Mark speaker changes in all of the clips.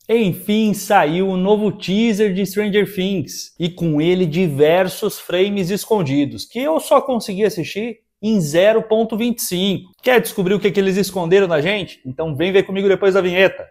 Speaker 1: Enfim, saiu o novo teaser de Stranger Things e com ele diversos frames escondidos que eu só consegui assistir em 0.25. Quer descobrir o que eles esconderam da gente? Então vem ver comigo depois da vinheta.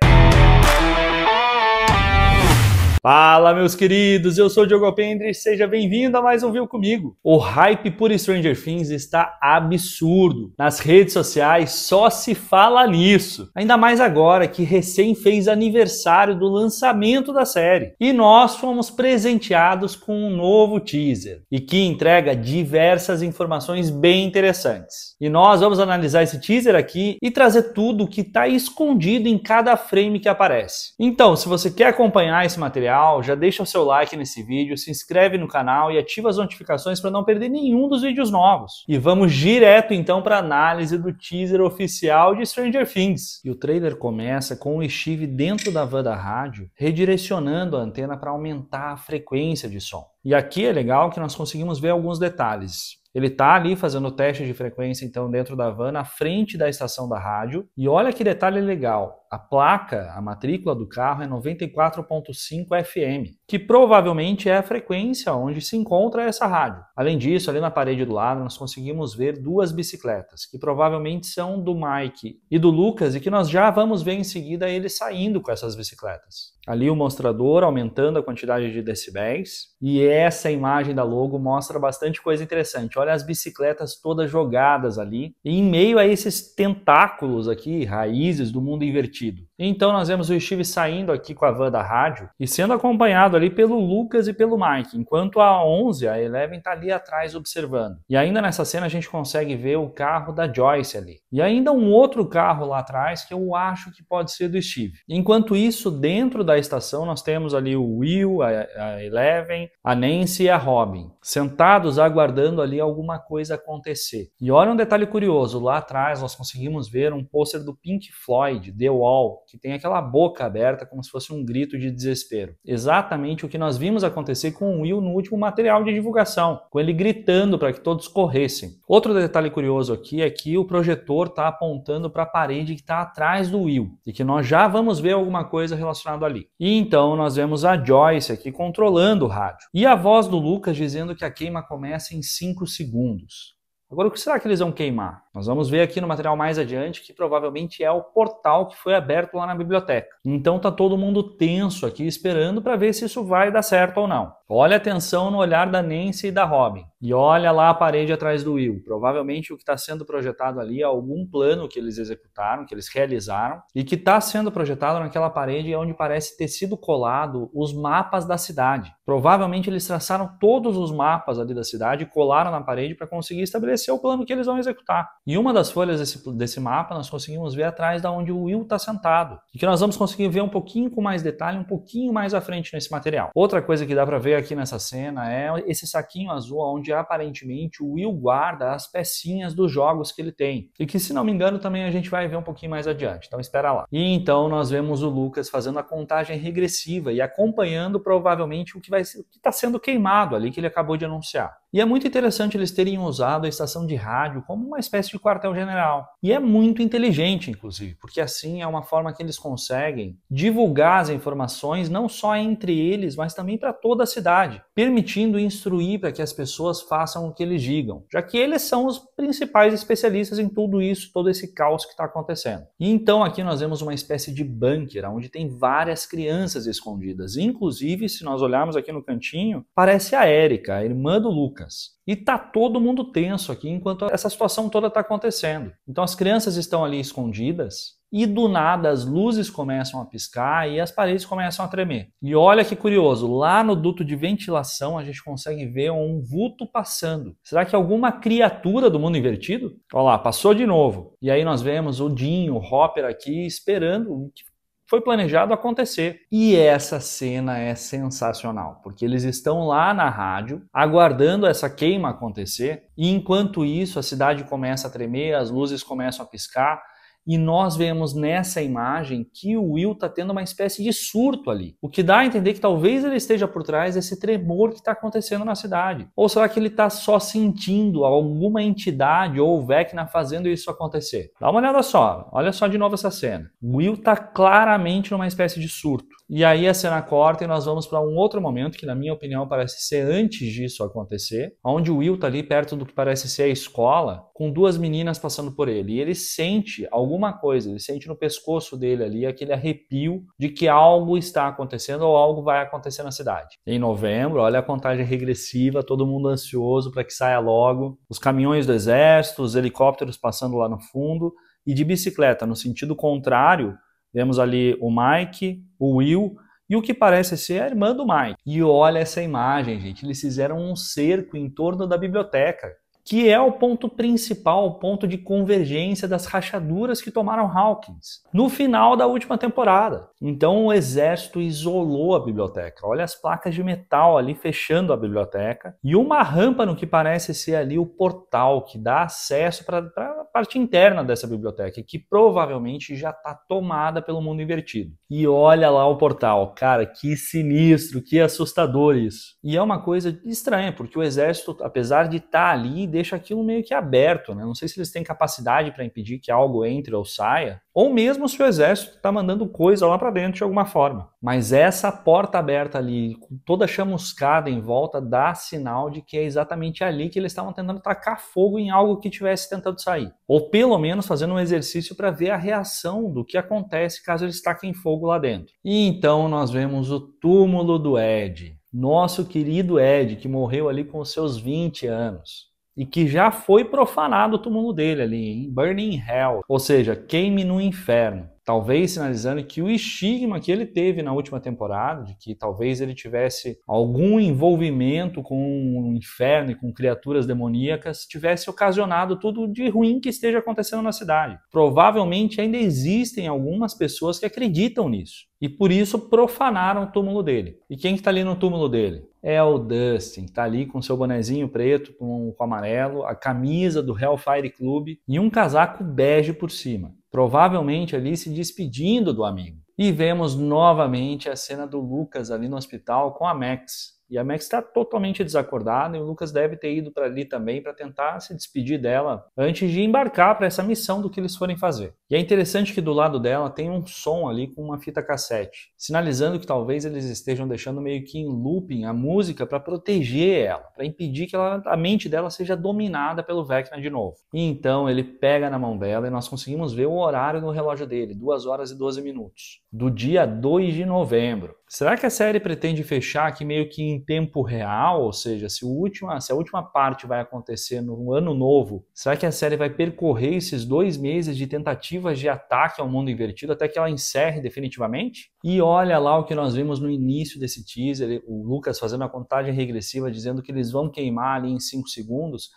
Speaker 1: Fala, meus queridos, eu sou o Diogo Alpendre e seja bem-vindo a mais um Viu Comigo. O hype por Stranger Things está absurdo. Nas redes sociais só se fala nisso. Ainda mais agora que recém fez aniversário do lançamento da série. E nós fomos presenteados com um novo teaser e que entrega diversas informações bem interessantes. E nós vamos analisar esse teaser aqui e trazer tudo o que está escondido em cada frame que aparece. Então, se você quer acompanhar esse material, já deixa o seu like nesse vídeo, se inscreve no canal e ativa as notificações para não perder nenhum dos vídeos novos. E vamos direto então para a análise do teaser oficial de Stranger Things. E o trailer começa com o Steve dentro da van da rádio, redirecionando a antena para aumentar a frequência de som. E aqui é legal que nós conseguimos ver alguns detalhes. Ele está ali fazendo o teste de frequência, então, dentro da van, na frente da estação da rádio. E olha que detalhe legal. A placa, a matrícula do carro é 94.5 FM, que provavelmente é a frequência onde se encontra essa rádio. Além disso, ali na parede do lado, nós conseguimos ver duas bicicletas, que provavelmente são do Mike e do Lucas, e que nós já vamos ver em seguida eles saindo com essas bicicletas. Ali o mostrador aumentando a quantidade de decibéis, e essa imagem da logo mostra bastante coisa interessante. Olha as bicicletas todas jogadas ali, e em meio a esses tentáculos aqui, raízes do mundo invertido. Então nós vemos o Steve saindo aqui com a van da rádio e sendo acompanhado ali pelo Lucas e pelo Mike, enquanto a 11, a Eleven, está ali atrás observando. E ainda nessa cena a gente consegue ver o carro da Joyce ali. E ainda um outro carro lá atrás que eu acho que pode ser do Steve. Enquanto isso, dentro da estação nós temos ali o Will, a Eleven, a Nancy e a Robin, sentados aguardando ali alguma coisa acontecer. E olha um detalhe curioso, lá atrás nós conseguimos ver um pôster do Pink Floyd, The Wall, que tem aquela boca aberta como se fosse um grito de desespero. Exatamente o que nós vimos acontecer com o Will no último material de divulgação, com ele gritando para que todos corressem. Outro detalhe curioso aqui é que o projetor está apontando para a parede que está atrás do Will, e que nós já vamos ver alguma coisa relacionada ali. E então nós vemos a Joyce aqui controlando o rádio. E a voz do Lucas dizendo que a queima começa em 5 segundos. Agora, o que será que eles vão queimar? Nós vamos ver aqui no material mais adiante que provavelmente é o portal que foi aberto lá na biblioteca. Então tá todo mundo tenso aqui esperando para ver se isso vai dar certo ou não. Olha a tensão no olhar da Nancy e da Robin. E olha lá a parede atrás do Will. Provavelmente o que está sendo projetado ali é algum plano que eles executaram, que eles realizaram, e que está sendo projetado naquela parede onde parece ter sido colado os mapas da cidade. Provavelmente eles traçaram todos os mapas ali da cidade e colaram na parede para conseguir estabelecer o plano que eles vão executar. E uma das folhas desse mapa nós conseguimos ver atrás da onde o Will está sentado. E que nós vamos conseguir ver um pouquinho com mais detalhe, um pouquinho mais à frente nesse material. Outra coisa que dá para ver aqui nessa cena é esse saquinho azul onde aparentemente o Will guarda as pecinhas dos jogos que ele tem. E que, se não me engano, também a gente vai ver um pouquinho mais adiante. Então espera lá. E então nós vemos o Lucas fazendo a contagem regressiva e acompanhando provavelmente o que está sendo queimado ali que ele acabou de anunciar. E é muito interessante eles terem usado a estação de rádio como uma espécie de quartel-general. E é muito inteligente, inclusive, porque assim é uma forma que eles conseguem divulgar as informações não só entre eles, mas também para toda a cidade, permitindo instruir para que as pessoas façam o que eles digam, já que eles são os principais especialistas em tudo isso, todo esse caos que está acontecendo. E então aqui nós vemos uma espécie de bunker, onde tem várias crianças escondidas. Inclusive, se nós olharmos aqui no cantinho, parece a Erika, a irmã do Lucas. E tá todo mundo tenso aqui enquanto essa situação toda está acontecendo. Então as crianças estão ali escondidas e do nada as luzes começam a piscar e as paredes começam a tremer. E olha que curioso, lá no duto de ventilação a gente consegue ver um vulto passando. Será que é alguma criatura do mundo invertido? Olha lá, passou de novo. E aí nós vemos o Dean, o Hopper aqui esperando o que foi planejado acontecer. E essa cena é sensacional, porque eles estão lá na rádio, aguardando essa queima acontecer, e enquanto isso a cidade começa a tremer, as luzes começam a piscar, E nós vemos nessa imagem que o Will está tendo uma espécie de surto ali. O que dá a entender que talvez ele esteja por trás desse tremor que está acontecendo na cidade. Ou será que ele está só sentindo alguma entidade ou Vecna fazendo isso acontecer? Dá uma olhada só, olha só de novo essa cena. O Will está claramente numa espécie de surto. E aí a cena corta e nós vamos para um outro momento que, na minha opinião, parece ser antes disso acontecer, onde o Will está ali perto do que parece ser a escola, com duas meninas passando por ele. E ele sente alguma coisa, ele sente no pescoço dele ali aquele arrepio de que algo está acontecendo ou algo vai acontecer na cidade. Em novembro, olha a contagem regressiva, todo mundo ansioso para que saia logo, os caminhões do exército, os helicópteros passando lá no fundo, e de bicicleta, no sentido contrário, vemos ali o Mike, o Will e o que parece ser a irmã do Mike. E olha essa imagem, gente. Eles fizeram um cerco em torno da biblioteca, que é o ponto principal, o ponto de convergência das rachaduras que tomaram Hawkins no final da última temporada. Então o exército isolou a biblioteca. Olha as placas de metal ali fechando a biblioteca e uma rampa no que parece ser ali o portal que dá acesso para a parte interna dessa biblioteca, que provavelmente já está tomada pelo mundo invertido. E olha lá o portal. Cara, que sinistro, que assustador isso. E é uma coisa estranha, porque o exército, apesar de estar ali, deixa aquilo meio que aberto, né? Não sei se eles têm capacidade para impedir que algo entre ou saia, ou mesmo se o exército está mandando coisa lá para dentro de alguma forma. Mas essa porta aberta ali, com toda chamuscada em volta, dá sinal de que é exatamente ali que eles estavam tentando tacar fogo em algo que estivesse tentando sair. Ou pelo menos fazendo um exercício para ver a reação do que acontece caso eles taquem fogo lá dentro. E então nós vemos o túmulo do Ed. Nosso querido Ed, que morreu ali com os seus 20 anos. E que já foi profanado o túmulo dele ali, em Burning Hell, ou seja, queime no inferno. Talvez sinalizando que o estigma que ele teve na última temporada, de que talvez ele tivesse algum envolvimento com o inferno e com criaturas demoníacas, tivesse ocasionado tudo de ruim que esteja acontecendo na cidade. Provavelmente ainda existem algumas pessoas que acreditam nisso. E por isso profanaram o túmulo dele. E quem que está ali no túmulo dele? É o Dustin, está ali com seu bonezinho preto com amarelo, a camisa do Hellfire Club e um casaco bege por cima. Provavelmente ali se despedindo do amigo. E vemos novamente a cena do Lucas ali no hospital com a Max. E a Max está totalmente desacordada e o Lucas deve ter ido para ali também para tentar se despedir dela antes de embarcar para essa missão do que eles forem fazer. E é interessante que do lado dela tem um som ali com uma fita cassete, sinalizando que talvez eles estejam deixando meio que em looping a música para proteger ela, para impedir que a mente dela seja dominada pelo Vecna de novo. E então ele pega na mão dela e nós conseguimos ver o horário no relógio dele, 2 horas e 12 minutos, do dia 2 de novembro. Será que a série pretende fechar aqui meio que em tempo real? Ou seja, se a última parte vai acontecer no ano novo, será que a série vai percorrer esses 2 meses de tentativas de ataque ao mundo invertido até que ela encerre definitivamente? E olha lá o que nós vimos no início desse teaser, o Lucas fazendo a contagem regressiva, dizendo que eles vão queimar ali em 5 segundos.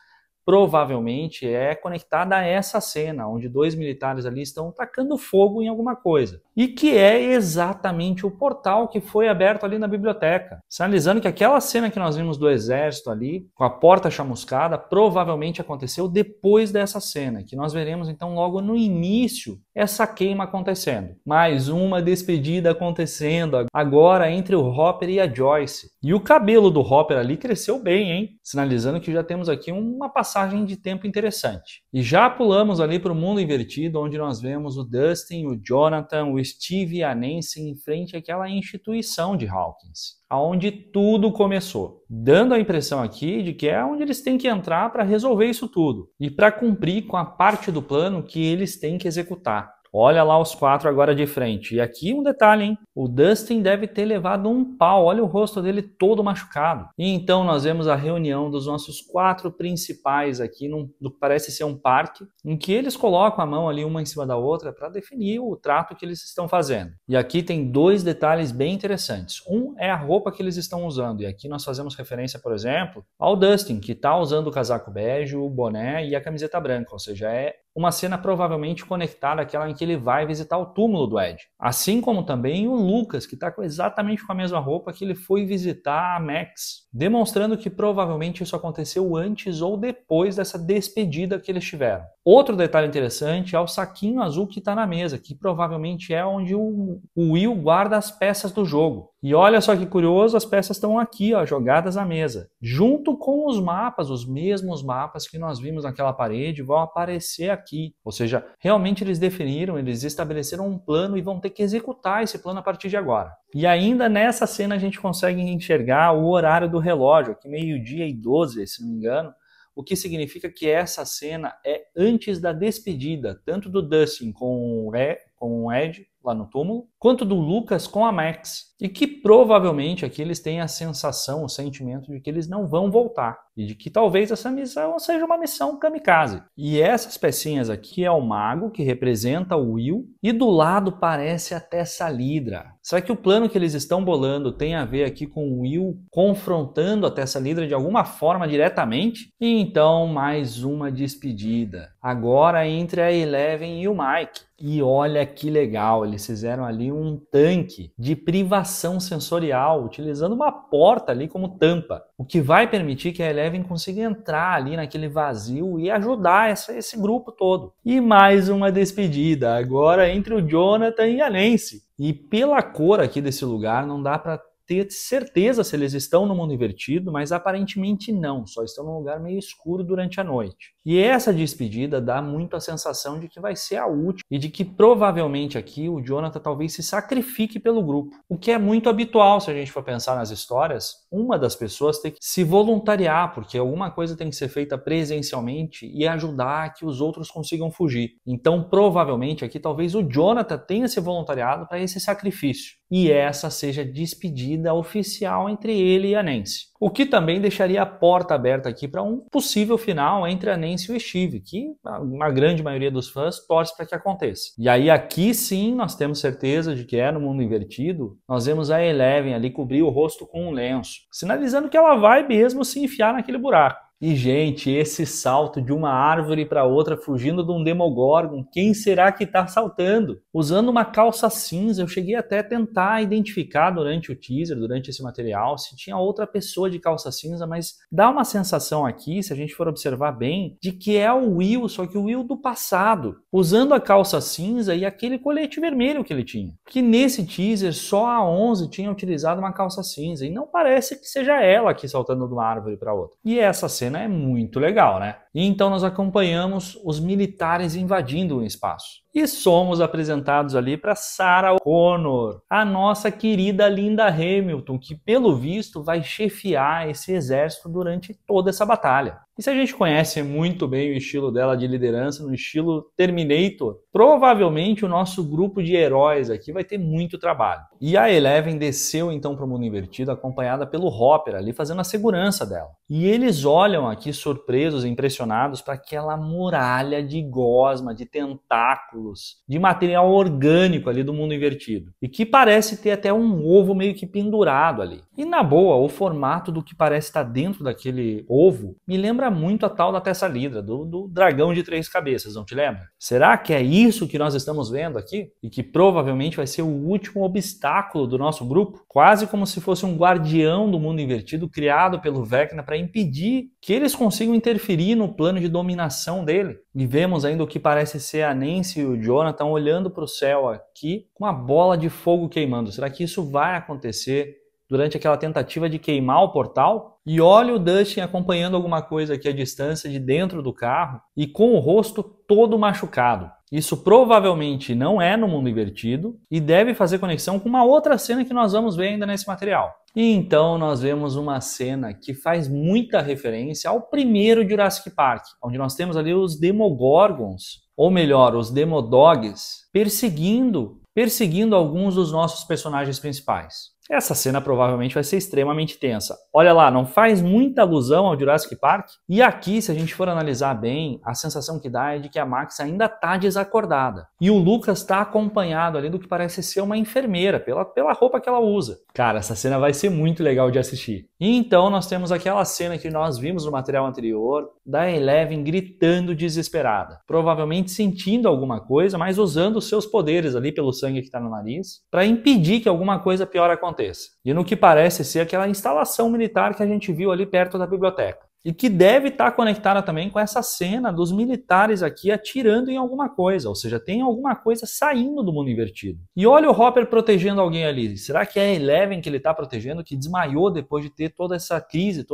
Speaker 1: Provavelmente é conectada a essa cena, onde 2 militares ali estão tacando fogo em alguma coisa. E que é exatamente o portal que foi aberto ali na biblioteca. Sinalizando que aquela cena que nós vimos do exército ali, com a porta chamuscada, provavelmente aconteceu depois dessa cena, que nós veremos então logo no início essa queima acontecendo. Mais uma despedida acontecendo, agora entre o Hopper e a Joyce. E o cabelo do Hopper ali cresceu bem, hein? Sinalizando que já temos aqui uma passagem de tempo interessante. E já pulamos ali para o mundo invertido, onde nós vemos o Dustin, o Jonathan, o Steve e a Nancy em frente àquela instituição de Hawkins, aonde tudo começou, dando a impressão aqui de que é onde eles têm que entrar para resolver isso tudo e para cumprir com a parte do plano que eles têm que executar. Olha lá os 4 agora de frente. E aqui um detalhe, hein? O Dustin deve ter levado um pau. Olha o rosto dele todo machucado. E então nós vemos a reunião dos nossos 4 principais aqui, no que parece ser um parque, em que eles colocam a mão ali uma em cima da outra para definir o trato que eles estão fazendo. E aqui tem 2 detalhes bem interessantes. Um é a roupa que eles estão usando. E aqui nós fazemos referência, por exemplo, ao Dustin, que está usando o casaco bege, o boné e a camiseta branca. Ou seja, é uma cena provavelmente conectada àquela em que ele vai visitar o túmulo do Ed. Assim como também o Lucas, que está exatamente com a mesma roupa que ele foi visitar a Max, demonstrando que provavelmente isso aconteceu antes ou depois dessa despedida que eles tiveram. Outro detalhe interessante é o saquinho azul que está na mesa, que provavelmente é onde o Will guarda as peças do jogo. E olha só que curioso, as peças estão aqui, ó, jogadas à mesa, junto com os mapas, os mesmos mapas que nós vimos naquela parede vão aparecer aqui. Ou seja, realmente eles definiram, eles estabeleceram um plano e vão ter que executar esse plano a partir de agora. E ainda nessa cena a gente consegue enxergar o horário do relógio, aqui 12:12, se não me engano, o que significa que essa cena é antes da despedida, tanto do Dustin com o Ed lá no túmulo, quanto do Lucas com a Max. E que provavelmente aqui eles têm a sensação, o sentimento de que eles não vão voltar. E de que talvez essa missão seja uma missão kamikaze. E essas pecinhas aqui é o mago, que representa o Will, e do lado parece a Tessalidra. Será que o plano que eles estão bolando tem a ver aqui com o Will confrontando a Tessalidra de alguma forma diretamente? E então mais uma despedida. Agora entre a Eleven e o Mike. E olha que legal, eles fizeram ali um tanque de privação sensorial, utilizando uma porta ali como tampa, o que vai permitir que a Eleven consiga entrar ali naquele vazio e ajudar esse grupo todo. E mais uma despedida, agora entre o Jonathan e a Nancy. E pela cor aqui desse lugar, não dá para ter certeza se eles estão no mundo invertido, mas aparentemente não, só estão num lugar meio escuro durante a noite. E essa despedida dá muito a sensação de que vai ser a última e de que provavelmente aqui o Jonathan talvez se sacrifique pelo grupo, o que é muito habitual se a gente for pensar nas histórias. Uma das pessoas tem que se voluntariar, porque alguma coisa tem que ser feita presencialmente e ajudar a que os outros consigam fugir. Então provavelmente aqui talvez o Jonathan tenha se voluntariado para esse sacrifício e essa seja a despedida oficial entre ele e a Nancy. O que também deixaria a porta aberta aqui para um possível final entre a Nancy e o Steve, que a grande maioria dos fãs torce para que aconteça. E aí aqui sim nós temos certeza de que é no mundo invertido, nós vemos a Eleven ali cobrir o rosto com um lenço, sinalizando que ela vai mesmo se enfiar naquele buraco. E, gente, esse salto de uma árvore para outra fugindo de um Demogorgon, quem será que está saltando? Usando uma calça cinza, eu cheguei até a tentar identificar durante o teaser, durante esse material, se tinha outra pessoa de calça cinza, mas dá uma sensação aqui, se a gente for observar bem, de que é o Will, só que o Will do passado, usando a calça cinza e aquele colete vermelho que ele tinha. Porque nesse teaser, só a 11 tinha utilizado uma calça cinza, e não parece que seja ela aqui saltando de uma árvore para outra. E essa cena é muito legal, né? E então nós acompanhamos os militares invadindo o espaço. E somos apresentados ali para Sarah Connor, a nossa querida Linda Hamilton, que pelo visto vai chefiar esse exército durante toda essa batalha. E se a gente conhece muito bem o estilo dela de liderança, no estilo Terminator, provavelmente o nosso grupo de heróis aqui vai ter muito trabalho. E a Eleven desceu então para o mundo invertido, acompanhada pelo Hopper ali fazendo a segurança dela. E eles olham aqui surpresos e impressionados para aquela muralha de gosma, de tentáculos, de material orgânico ali do mundo invertido. E que parece ter até um ovo meio que pendurado ali. E na boa, o formato do que parece estar dentro daquele ovo me lembra muito a tal da Tessalidra, do dragão de 3 cabeças, não te lembra? Será que é isso que nós estamos vendo aqui? E que provavelmente vai ser o último obstáculo do nosso grupo? Quase como se fosse um guardião do mundo invertido criado pelo Vecna para impedir que eles consigam interferir no plano de dominação dele. E vemos ainda o que parece ser a Nancy e o Jonathan olhando para o céu aqui com uma bola de fogo queimando. Será que isso vai acontecer durante aquela tentativa de queimar o portal? E olha o Dustin acompanhando alguma coisa aqui à distância de dentro do carro e com o rosto todo machucado. Isso provavelmente não é no mundo invertido e deve fazer conexão com uma outra cena que nós vamos ver ainda nesse material. E então nós vemos uma cena que faz muita referência ao primeiro Jurassic Park, onde nós temos ali os Demogorgons, ou melhor, os Demodogs, perseguindo alguns dos nossos personagens principais. Essa cena provavelmente vai ser extremamente tensa. Olha lá, não faz muita alusão ao Jurassic Park? E aqui, se a gente for analisar bem, a sensação que dá é de que a Max ainda está desacordada. E o Lucas está acompanhado ali do que parece ser uma enfermeira, pela roupa que ela usa. Cara, essa cena vai ser muito legal de assistir. E então nós temos aquela cena que nós vimos no material anterior, da Eleven gritando desesperada. Provavelmente sentindo alguma coisa, mas usando os seus poderes ali pelo sangue que está no nariz, para impedir que alguma coisa pior aconteça. E no que parece ser aquela instalação militar que a gente viu ali perto da biblioteca. E que deve estar conectada também com essa cena dos militares aqui atirando em alguma coisa, ou seja, tem alguma coisa saindo do mundo invertido. E olha o Hopper protegendo alguém ali. Será que é a Eleven que ele está protegendo, que desmaiou depois de ter toda essa crise,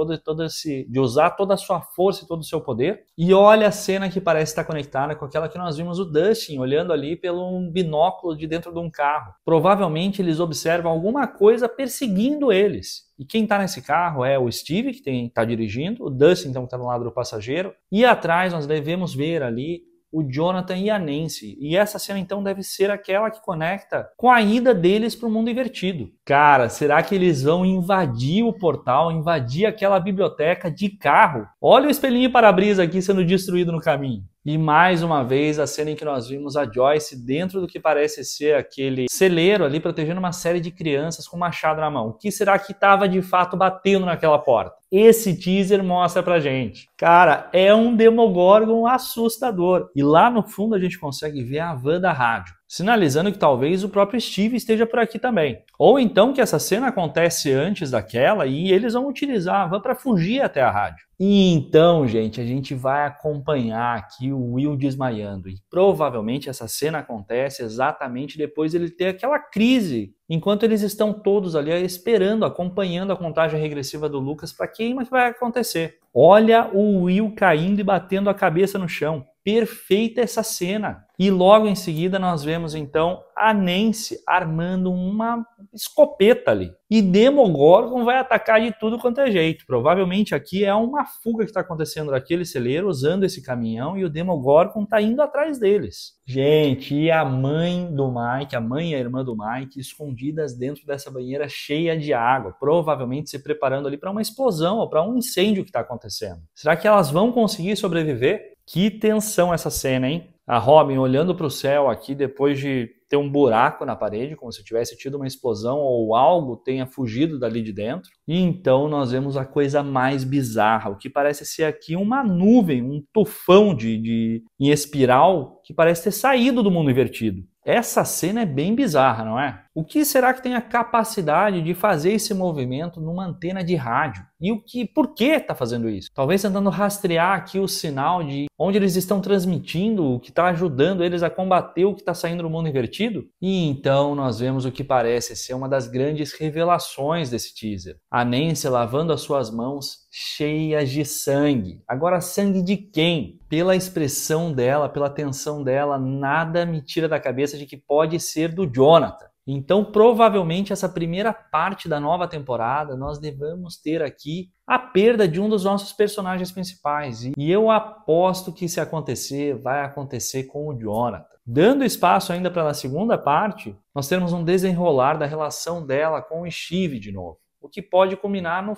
Speaker 1: de usar toda a sua força e todo o seu poder? E olha a cena que parece estar conectada com aquela que nós vimos o Dustin olhando ali pelo binóculo de dentro de um carro. Provavelmente eles observam alguma coisa perseguindo eles. E quem está nesse carro é o Steve, que está dirigindo, o Dustin, então, que está do lado do passageiro, e atrás nós devemos ver ali o Jonathan e a Nancy. E essa cena, então, deve ser aquela que conecta com a ida deles para o mundo invertido. Cara, será que eles vão invadir o portal, invadir aquela biblioteca de carro? Olha o espelhinho para-brisa aqui sendo destruído no caminho. E mais uma vez a cena em que nós vimos a Joyce dentro do que parece ser aquele celeiro ali protegendo uma série de crianças com machado na mão. O que será que estava de fato batendo naquela porta? Esse teaser mostra pra gente. Cara, é um Demogorgon assustador. E lá no fundo a gente consegue ver a van da rádio, sinalizando que talvez o próprio Steve esteja por aqui também. Ou então que essa cena acontece antes daquela e eles vão utilizar a van para fugir até a rádio. E então, gente, a gente vai acompanhar aqui o Will desmaiando. E provavelmente essa cena acontece exatamente depois de ele ter aquela crise, enquanto eles estão todos ali esperando, acompanhando a contagem regressiva do Lucas para que vai acontecer. Olha o Will caindo e batendo a cabeça no chão. Perfeita essa cena. E logo em seguida nós vemos então a Nancy armando uma escopeta ali. E Demogorgon vai atacar de tudo quanto é jeito. Provavelmente aqui é uma fuga que está acontecendo daquele celeiro usando esse caminhão e o Demogorgon está indo atrás deles. Gente, e a mãe do Mike, a mãe e a irmã do Mike escondidas dentro dessa banheira cheia de água, provavelmente se preparando ali para uma explosão ou para um incêndio que está acontecendo. Será que elas vão conseguir sobreviver? Que tensão essa cena, hein? A Robin olhando para o céu aqui depois de ter um buraco na parede, como se tivesse tido uma explosão ou algo tenha fugido dali de dentro. E então nós vemos a coisa mais bizarra, o que parece ser aqui uma nuvem, um tufão em espiral que parece ter saído do mundo invertido. Essa cena é bem bizarra, não é? O que será que tem a capacidade de fazer esse movimento numa antena de rádio? E por que está fazendo isso? Talvez tentando rastrear aqui o sinal de onde eles estão transmitindo, o que está ajudando eles a combater o que está saindo do mundo invertido? E então nós vemos o que parece ser uma das grandes revelações desse teaser. A Nancy lavando as suas mãos cheias de sangue. Agora, sangue de quem? Pela expressão dela, pela tensão dela, nada me tira da cabeça de que pode ser do Jonathan. Então, provavelmente, essa primeira parte da nova temporada, nós devemos ter aqui a perda de um dos nossos personagens principais. E eu aposto que se acontecer, vai acontecer com o Jonathan. Dando espaço ainda para a segunda parte, nós temos um desenrolar da relação dela com o Steve de novo. O que pode culminar no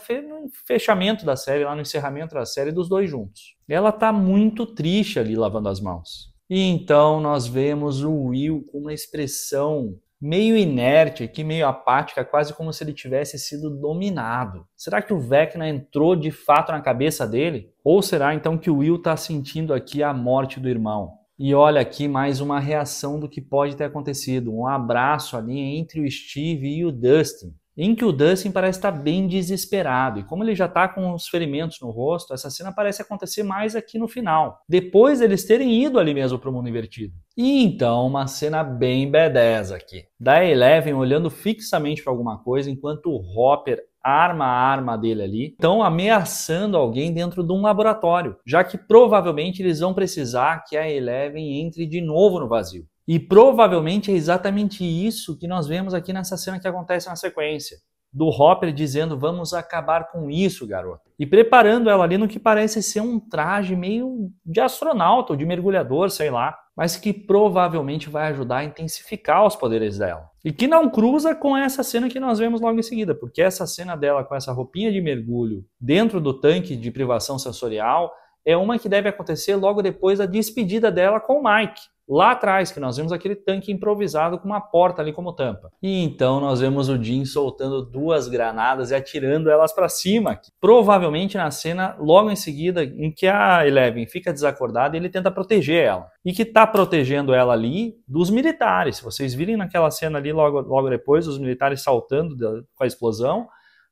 Speaker 1: fechamento da série, lá no encerramento da série dos dois juntos. Ela está muito triste ali lavando as mãos. E então nós vemos o Will com uma expressão meio inerte aqui, meio apática, quase como se ele tivesse sido dominado. Será que o Vecna entrou de fato na cabeça dele? Ou será então que o Will está sentindo aqui a morte do irmão? E olha aqui mais uma reação do que pode ter acontecido. Um abraço ali entre o Steve e o Dustin, em que o Dustin parece estar bem desesperado. E como ele já está com os ferimentos no rosto, essa cena parece acontecer mais aqui no final, depois deles terem ido ali mesmo para o mundo invertido. E então uma cena bem badass aqui, da Eleven olhando fixamente para alguma coisa, enquanto o Hopper arma a arma dele ali, estão ameaçando alguém dentro de um laboratório, já que provavelmente eles vão precisar que a Eleven entre de novo no vazio. E provavelmente é exatamente isso que nós vemos aqui nessa cena que acontece na sequência. Do Hopper dizendo, vamos acabar com isso, garoto. E preparando ela ali no que parece ser um traje meio de astronauta ou de mergulhador, sei lá. Mas que provavelmente vai ajudar a intensificar os poderes dela. E que não cruza com essa cena que nós vemos logo em seguida, porque essa cena dela com essa roupinha de mergulho dentro do tanque de privação sensorial é uma que deve acontecer logo depois da despedida dela com o Mike. Lá atrás, que nós vemos aquele tanque improvisado com uma porta ali como tampa. E então nós vemos o Jim soltando 2 granadas e atirando elas para cima. Provavelmente na cena logo em seguida em que a Eleven fica desacordada e ele tenta proteger ela. E que está protegendo ela ali dos militares. Se vocês virem naquela cena ali logo depois, os militares saltando com a explosão,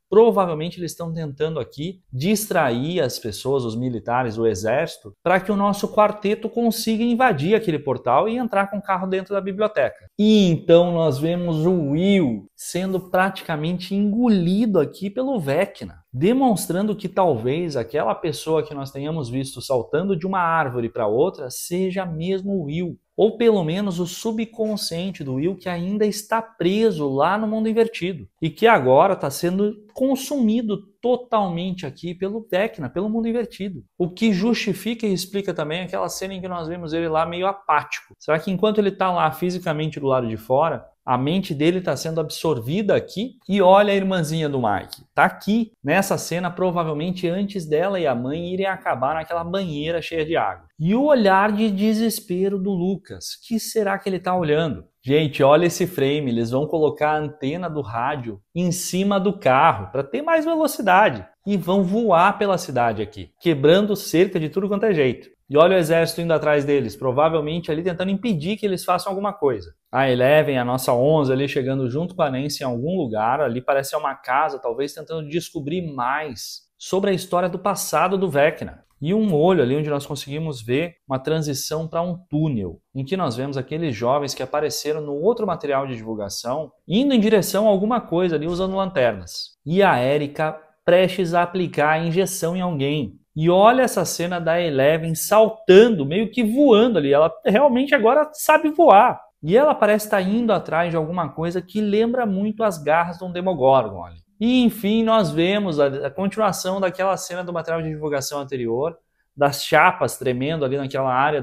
Speaker 1: provavelmente eles estão tentando aqui distrair as pessoas, os militares, o exército, para que o nosso quarteto consiga invadir aquele portal e entrar com o carro dentro da biblioteca. E então nós vemos o Will sendo praticamente engolido aqui pelo Vecna, demonstrando que talvez aquela pessoa que nós tenhamos visto saltando de uma árvore para outra seja mesmo o Will. Ou pelo menos o subconsciente do Will que ainda está preso lá no mundo invertido e que agora está sendo consumido totalmente aqui pelo Vecna, pelo mundo invertido. O que justifica e explica também aquela cena em que nós vemos ele lá meio apático. Será que enquanto ele está lá fisicamente do lado de fora, a mente dele está sendo absorvida aqui? E olha a irmãzinha do Mike, está aqui nessa cena provavelmente antes dela e a mãe irem acabar naquela banheira cheia de água. E o olhar de desespero do Lucas, que será que ele está olhando? Gente, olha esse frame, eles vão colocar a antena do rádio em cima do carro para ter mais velocidade e vão voar pela cidade aqui, quebrando cerca de tudo quanto é jeito. E olha o exército indo atrás deles, provavelmente ali tentando impedir que eles façam alguma coisa. A Eleven, a nossa 11 ali chegando junto com a Nancy em algum lugar, ali parece ser uma casa, talvez tentando descobrir mais sobre a história do passado do Vecna. E um olho ali onde nós conseguimos ver uma transição para um túnel, em que nós vemos aqueles jovens que apareceram no outro material de divulgação, indo em direção a alguma coisa ali usando lanternas. E a Erika prestes a aplicar a injeção em alguém. E olha essa cena da Eleven saltando, meio que voando ali. Ela realmente agora sabe voar. E ela parece estar indo atrás de alguma coisa que lembra muito as garras de um Demogorgon ali. E enfim, nós vemos a continuação daquela cena do material de divulgação anterior, das chapas tremendo ali naquela área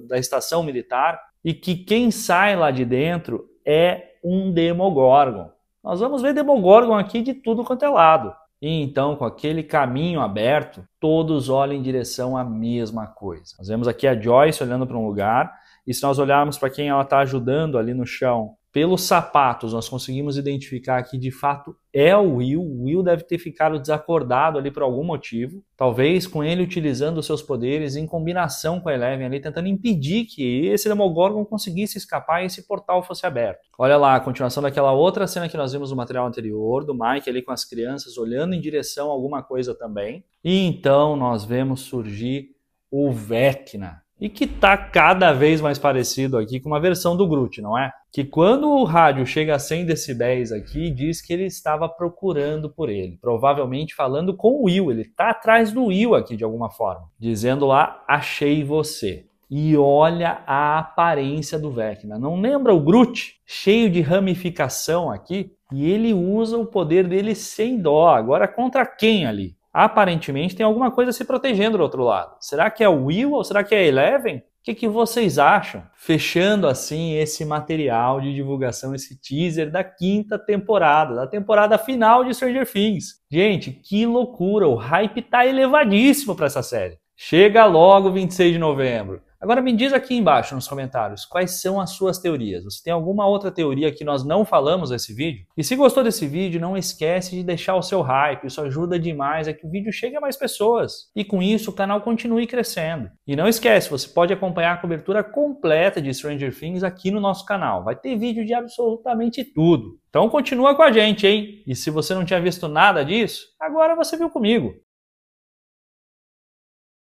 Speaker 1: da estação militar, e que quem sai lá de dentro é um Demogorgon. Nós vamos ver Demogorgon aqui de tudo quanto é lado. E então, com aquele caminho aberto, todos olham em direção à mesma coisa. Nós vemos aqui a Joyce olhando para um lugar, e se nós olharmos para quem ela está ajudando ali no chão, pelos sapatos, nós conseguimos identificar que de fato é o Will. O Will deve ter ficado desacordado ali por algum motivo. Talvez com ele utilizando os seus poderes em combinação com a Eleven ali, tentando impedir que esse Demogorgon conseguisse escapar e esse portal fosse aberto. Olha lá, a continuação daquela outra cena que nós vimos no material anterior, do Mike ali com as crianças olhando em direção a alguma coisa também. E então nós vemos surgir o Vecna. E que está cada vez mais parecido aqui com uma versão do Groot, não é? Que quando o rádio chega a 100 decibéis aqui, diz que ele estava procurando por ele. Provavelmente falando com o Will, ele está atrás do Will aqui de alguma forma. Dizendo lá, achei você. E olha a aparência do Vecna. Não lembra o Groot? Cheio de ramificação aqui. E ele usa o poder dele sem dó. Agora contra quem ali? Aparentemente tem alguma coisa se protegendo do outro lado. Será que é o Will ou será que é a Eleven? O que vocês acham? Fechando assim esse material de divulgação, esse teaser da 5ª temporada, da temporada final de Stranger Things. Gente, que loucura! O hype tá elevadíssimo para essa série. Chega logo 26 de novembro. Agora me diz aqui embaixo nos comentários quais são as suas teorias. Você tem alguma outra teoria que nós não falamos nesse vídeo? E se gostou desse vídeo, não esquece de deixar o seu hype. Isso ajuda demais a que o vídeo chegue a mais pessoas. E com isso o canal continue crescendo. E não esquece, você pode acompanhar a cobertura completa de Stranger Things aqui no nosso canal. Vai ter vídeo de absolutamente tudo. Então continua com a gente, hein? E se você não tinha visto nada disso, agora você viu comigo.